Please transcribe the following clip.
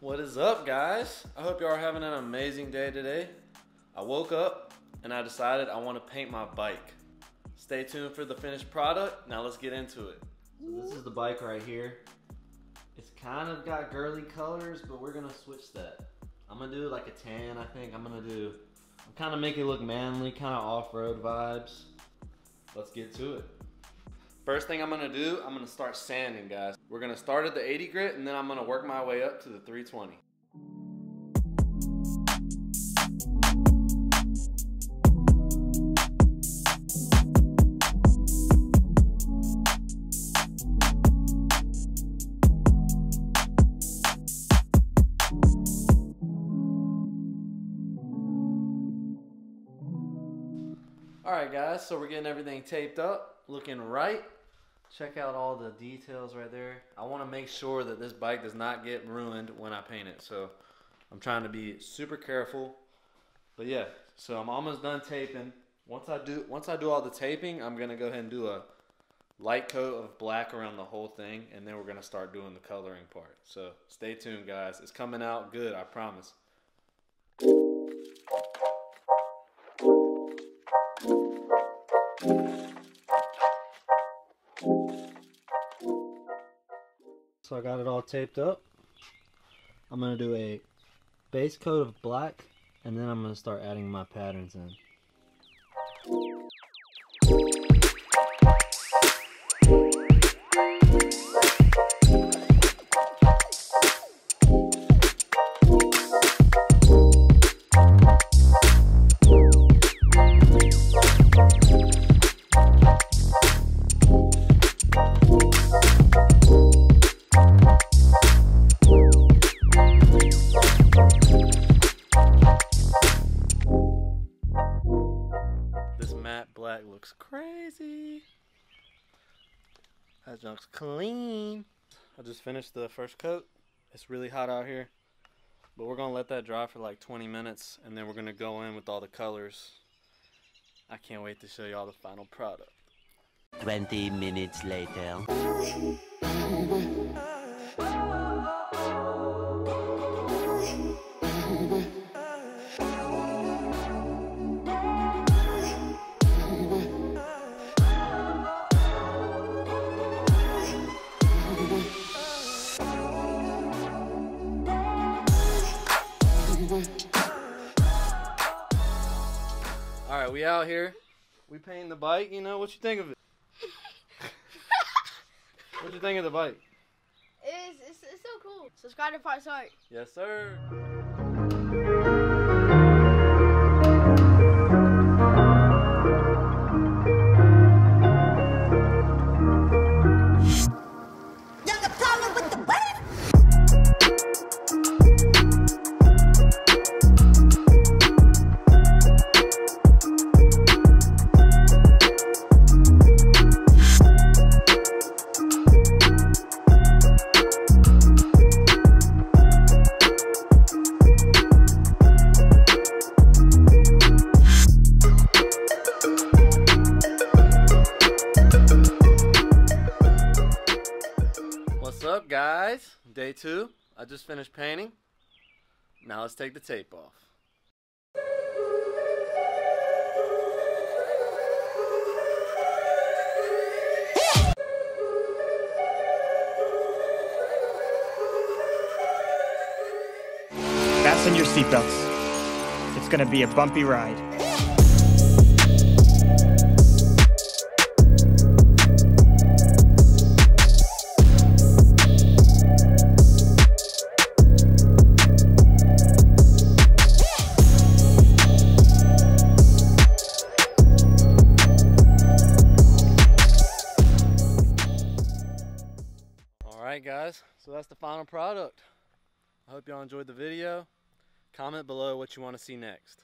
What is up, guys? I hope you are having an amazing day today. I woke up and I decided I want to paint my bike. Stay tuned for the finished product. Now let's get into it. So this is the bike right here. It's kind of got girly colors, but we're gonna switch that. I'm gonna do like a tan, I think. I'm kind of make it look manly, kind of off-road vibes. Let's get to it. First thing I'm gonna do, I'm gonna start sanding, guys. We're gonna start at the 80 grit and then I'm gonna work my way up to the 320. Alright guys, so we're getting everything taped up, looking right. Check out all the details right there. I want to make sure that this bike does not get ruined when I paint it. So I'm trying to be super careful. But yeah, so I'm almost done taping. Once I do all the taping, I'm going to go ahead and do a light coat of black around the whole thing. And then we're going to start doing the coloring part. So stay tuned, guys. It's coming out good, I promise. So I got it all taped up. I'm going to do a base coat of black and then I'm going to start adding my patterns in. Black looks crazy. That junk's clean. I just finished the first coat. It's really hot out here, but we're gonna let that dry for like 20 minutes and then we're gonna go in with all the colors. I can't wait to show you all the final product. 20 minutes later. Alright, we out here. We painting the bike, you know, what you think of it? What you think of the bike? It's so cool. Subscribe to Parksart. Yes, sir. What's up, guys? Day 2. I just finished painting. Now let's take the tape off. Fasten your seatbelts. It's gonna be a bumpy ride. Alright guys, so that's the final product. I hope y'all enjoyed the video. Comment below what you want to see next.